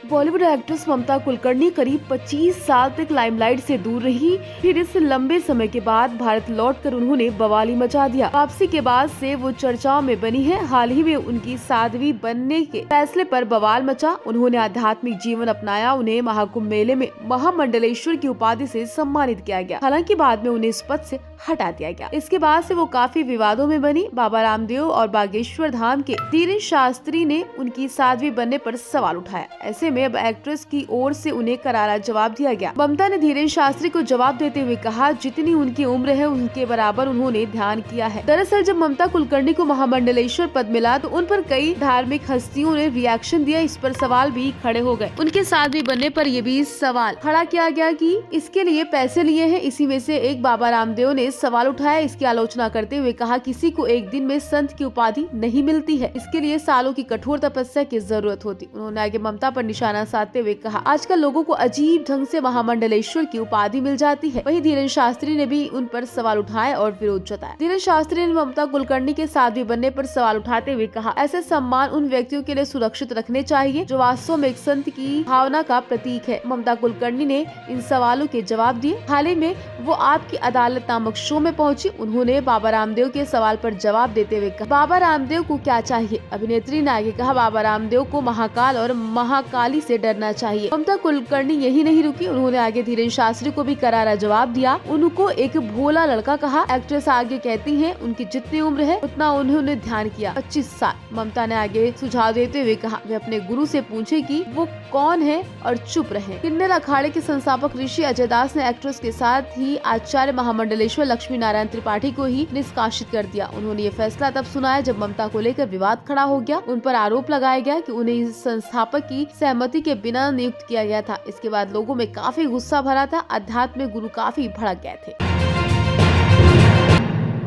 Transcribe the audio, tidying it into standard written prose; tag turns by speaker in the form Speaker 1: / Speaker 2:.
Speaker 1: Bollywood actress ममता कुलकर्णी करीब 25 साल तक लाइमलाइट से दूर रही। फिर इस लंबे समय के बाद भारत लौटकर उन्होंने बवाली मचा दिया। वापसी के बाद से वो चर्चाओं में बनी है। हाल ही में उनकी साध्वी बनने के फैसले पर बवाल मचा। उन्होंने आध्यात्मिक जीवन अपनाया। उन्हें महाकुंभ मेले में महामंडलेश्वर की उपाधि से सम्मानित किया गया। हालांकि बाद में उन्हें इस पद से हटा दिया गया। इसके बाद से वो काफी विवादों में बनी। बाबा रामदेव और बागेश्वर धाम के धीरेन शास्त्री ने उनकी साध्वी बनने पर सवाल उठाया। ऐसे में अब एक्ट्रेस की ओर से उन्हें करारा जवाब दिया गया। ममता ने धीरेन शास्त्री को जवाब देते हुए कहा, जितनी उनकी उम्र है उनके बराबर उन्होंने ध्यान किया है। दरअसल जब ममता कुलकर्णी को महामंडलेश्वर पद मिला तो उन पर कई धार्मिक हस्तियों ने रिएक्शन दिया। इस पर सवाल भी खड़े हो गए। उनके साध्वी बनने पर ये भी सवाल खड़ा किया गया कि इसके लिए पैसे लिए हैं। इसी में से एक बाबा रामदेव ने सवाल उठाया। इसकी आलोचना करते हुए कहा, किसी को एक दिन में संत की उपाधि नहीं मिलती है, इसके लिए सालों की कठोर तपस्या की जरूरत होती। उन्होंने आगे ममता पर निशाना साधते हुए कहा, आजकल लोगों को अजीब ढंग से महामंडलेश्वर की उपाधि मिल जाती है। वहीं धीरेन शास्त्री ने भी उन पर सवाल उठाए और विरोध जताया। धीरेन शास्त्री ने ममता कुलकर्णी के साध्वी बनने पर सवाल उठाते हुए कहा, ऐसे सम्मान उन व्यक्तियों के लिए सुरक्षित रखने चाहिए जो वास्तव में एक संत की भावना का प्रतीक है। ममता कुलकर्णी ने इन सवालों के जवाब दिए। हाल ही में वो आपकी अदालत नामक शो में पहुंची। उन्होंने बाबा रामदेव के सवाल पर जवाब देते हुए कहा, बाबा रामदेव को क्या चाहिए। अभिनेत्री ने आगे कहा, बाबा रामदेव को महाकाल और महाकाली से डरना चाहिए। ममता कुलकर्णी यही नहीं रुकी। उन्होंने आगे धीरेन शास्त्री को भी करारा जवाब दिया। उनको एक भोला लड़का कहा। एक्ट्रेस आगे कहती हैं, उनकी जितनी उम्र है उतना उन्होंने ध्यान किया, 25 साल। ममता ने आगे सुझाव देते हुए कहा, वे अपने गुरु से पूछे कि वो कौन है और चुप रहे। किन्नर अखाड़े के संस्थापक ऋषि अजय दास ने एक्ट्रेस के साथ ही आचार्य महामंडलेश्वर लक्ष्मी नारायण त्रिपाठी को ही निष्कासित कर दिया। उन्होंने ये फैसला तब सुनाया जब ममता को लेकर विवाद खड़ा हो गया। उन पर आरोप लगाया गया कि उन्हें इस संस्थापक की सहमति के बिना नियुक्त किया गया था। इसके बाद लोगों में काफी गुस्सा भरा था। अध्यात्म गुरु काफी भड़क गए थे।